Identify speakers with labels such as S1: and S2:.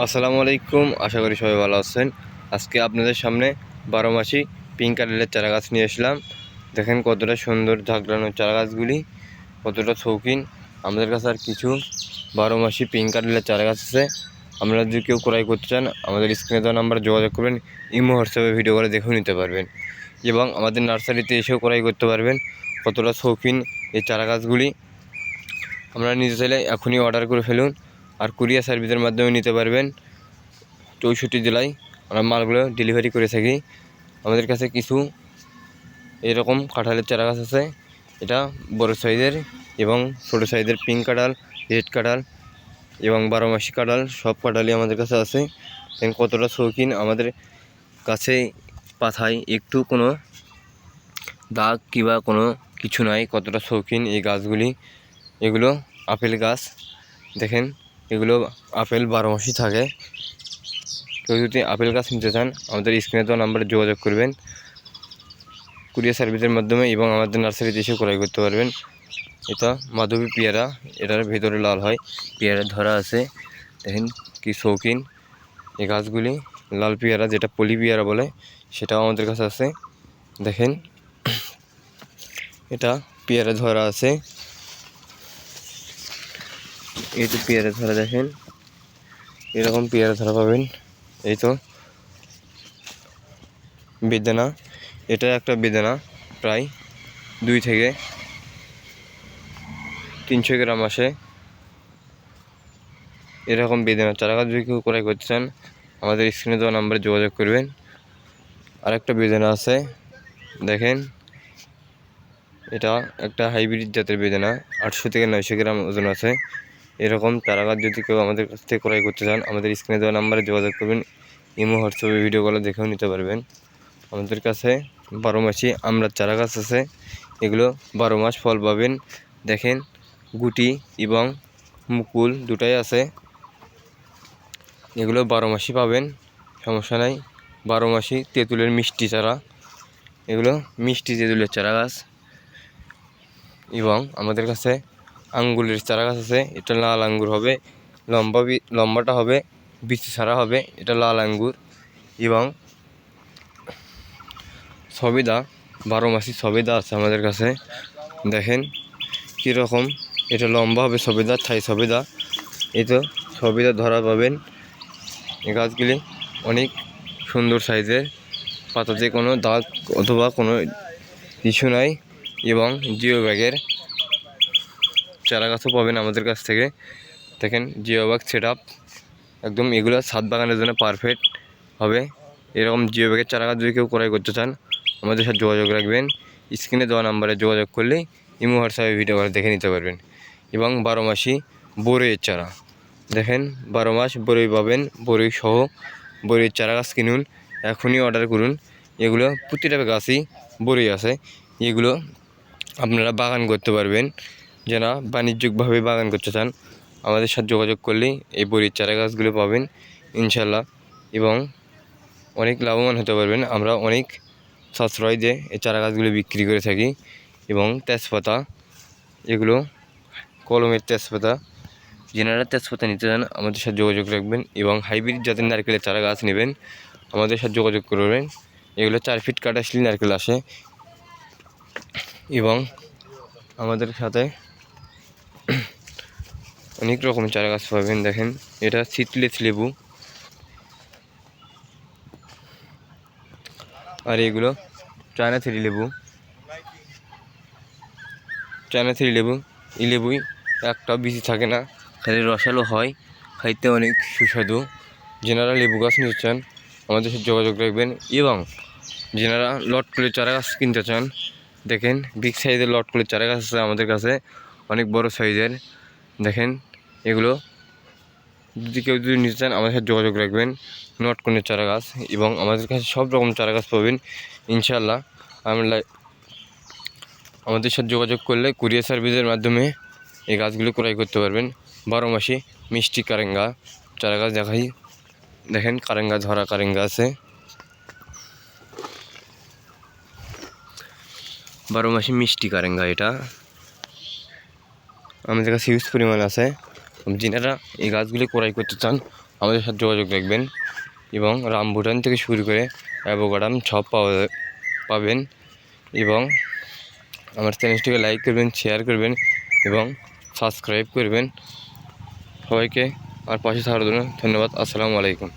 S1: আসসালামু আলাইকুম, আশা করি সবাই ভালো আছেন। আজকে আপনাদের সামনে 12 মাসি পিঙ্ক কালারের চারা গাছ নিয়ে আসলাম। দেখেন কতটা সুন্দর ঝাঁকড়ানো চারা গাছগুলি, কতটা শৌখিন। আমাদের কাছে আর কিছু 12 মাসি পিঙ্ক কালারের চারা গাছ আছে। আপনারা যদি কেউ ক্রয় করতে চান আমাদের স্ক্রিনে দেওয়া নাম্বারে যোগাযোগ করবেন। ইমো হোয়াটসঅ্যাপে ভিডিও করে দেখেও নিতে পারবেন এবং আমাদের নার্সারিতে এসেও ক্রয় করতে পারবেন। কতটা শৌখিন এই চারা গাছগুলি। আপনারা নিতে চাইলে এখনই অর্ডার করে ফেলুন, আর কুরিয়ার সার্ভিসের মাধ্যমে নিতে পারবেন। 64 জেলায় আমরা মালগুলো ডেলিভারি করে থাকি। আমাদের কাছে কিছু এরকম কাঁঠালের চারা গাছ আছে, এটা বড় সাইজের এবং ছোটো সাইজের পিঙ্ক কাঁঠাল, রেড কাঁঠাল এবং 12 মাসি কাঁঠাল, সব কাঁঠালই আমাদের কাছে আছে। কতটা শৌখিন, আমাদের কাছে পাতায় একটু কোনো দাগ কিংবা কোনো কিছু নাই, কতটা শৌখিন এই গাছগুলি। এগুলো আপেল গাছ, দেখেন এগুলো আপেল 12 মাসই থাকে। কেউ যদি আপেল গাছ নিতে চান আমাদের স্ক্রিনে দেওয়া নাম্বারে যোগাযোগ করবেন কুরিয়ার সার্ভিসের মাধ্যমে এবং আমাদের নার্সারিতে এসে ক্রয় করতে পারবেন। এটা মাধবী পেয়ারা, এটার ভেতরে লাল হয়, পেয়ারা ধরা আছে। দেখেন কি শৌখিন এই গাছগুলি। লাল পেয়ারা, যেটা পলি পেয়ারা বলে, সেটাও আমাদের কাছে আছে। দেখেন এটা পেয়ারা ধরা আছে, এই তো পেয়ারা ধরা, দেখেন এরকম পেয়ারা ধরা পাবেন। এই তো বেদানা, এটা একটা বেদানা প্রায় 2 থেকে 300 গ্রাম আসে। এরকম বেদানা চারা গাছ যদি কেউ ক্রয় করতে চান আমাদের স্ক্রিনে দেওয়া নাম্বারে যোগাযোগ করবেন। আরেকটা বেদানা আছে, দেখেন এটা একটা হাইব্রিড জাতের বেদানা, 800 থেকে 900 গ্রাম ওজন আছে। এরকম চারা গাছ যদি কেউ আমাদের কাছ থেকে ক্রয় করতে চান আমাদের স্ক্রিনে দেওয়া নাম্বারে যোগাযোগ করবেন। ইমো হোয়াটসঅ্যাপে ভিডিও কলে দেখেও নিতে পারবেন। আমাদের কাছে 12 মাসি আমড়ার চারা গাছ আছে, এগুলো 12 মাস ফল পাবেন। দেখেন গুটি এবং মুকুল দুটাই আছে, এগুলো 12 মাসই পাবেন, সমস্যা নাই। 12 মাসি তেঁতুলের মিষ্টি চারা, এগুলো মিষ্টি তেঁতুলের চারা গাছ। এবং আমাদের কাছে আঙ্গুরের চারা গাছ আছে, এটা লাল আঙ্গুর হবে, লম্বাটা হবে, বিচি ছাড়া হবে, এটা লাল আঙ্গুর। এবং সবেদা, 12 মাসি সবেদা আছে আমাদের কাছে। দেখেন কীরকম, এটা লম্বা হবে সবেদা, ছাই সবেদা। এই তো সবেদা ধরা পাবেন। এই গাছগুলি অনেক সুন্দর সাইজের, পাতাতে কোনো দাগ অথবা কোনো কিছু নাই। এবং জিও ব্যাগের চারা গাছও পাবেন আমাদের কাছ থেকে। দেখেন জিও ব্যাগ সেট আপ, একদম এগুলো ছাদ বাগানের জন্য পারফেক্ট হবে। এরকম জিও ব্যাগের চারা গাছ যদি কেউ ক্রয় করতে চান আমাদের সাথে যোগাযোগ রাখবেন। স্ক্রিনে দেওয়া নাম্বারে যোগাযোগ করলেই ইমো হোয়াটসঅ্যাপে ভিডিও করে দেখে নিতে পারবেন। এবং 12 মাসি বরইয়ের চারা, দেখেন 12 মাস বরই পাবেন, বরই সহ বরইয়ের চারা গাছ কিনুন, এখনই অর্ডার করুন। এগুলো প্রতিটা গাছই বরই আছে, এগুলো আপনারা বাগান করতে পারবেন। যারা বাণিজ্যিকভাবে বাগান করতে চান আমাদের সাথে যোগাযোগ করলেই এই বরইয়ের চারা গাছগুলো পাবেন ইনশাল্লাহ, এবং অনেক লাভবান হতে পারবেন। আমরা অনেক সাশ্রয় দিয়ে এই চারা গাছগুলো বিক্রি করে থাকি। এবং তেজপাতা, এগুলো কলমের তেজপাতা, যেনারা তেজপাতা নিতে চান আমাদের সাথে যোগাযোগ রাখবেন। এবং হাইব্রিড জাতের নারকেলের চারা গাছ নেবেন আমাদের সাথে যোগাযোগ করবেন। এগুলো 4 ফিট কাটা আসলে নারকেল আসে। এবং আমাদের সাথে অনেক রকমের চারা গাছ পাবেন। দেখেন এটা সিটলেস লেবু, আর এগুলো চায়না থ্রি লেবু। চায়না থ্রি লেবু, এই লেবুই একটা বেশি থাকে না, খালি রসালো হয়, খাইতে অনেক সুস্বাদু। যেনারা লেবু গাছ নিতে চান আমাদের সাথে যোগাযোগ রাখবেন। এবং যেনারা লটকলের চারা গাছ কিনতে চান, দেখেন বিগ সাইজের লটকলের চারা গাছ আছে আমাদের কাছে, অনেক বড় সাইজের। দেখেন এগুলো যদি কেউ নিতে চান আমাদের সাথে যোগাযোগ রাখবেন। লটকনের চারা গাছ, এবং আমাদের কাছে সব রকম চারা গাছ পাবেন ইনশাল্লাহ। আমরা আমাদের সাথে যোগাযোগ করলে কুরিয়ার সার্ভিসের মাধ্যমে এই গাছগুলো ক্রয় করতে পারবেন। 12 মাসি মিষ্টি কারেঙ্গা চারা গাছ দেখাই, দেখেন কারেঙ্গা ধরা কারেঙ্গা আছে, 12 মাসি মিষ্টি কারেঙ্গা, এটা আমাদের কাছে হিউজ পরিমাণ আছে। যিনারা এই গাছগুলি ক্রয় করতে চান আমাদের সাথে যোগাযোগ রাখবেন এবং রামবুটান থেকে শুরু করে অ্যাভোকাডাম সব পাবেন এবং আমার চ্যানেলটিকে লাইক করবেন, শেয়ার করবেন এবং সাবস্ক্রাইব করবেন। সবাইকে আমার পাশে থাকার জন্য ধন্যবাদ। আসসালামু আলাইকুম।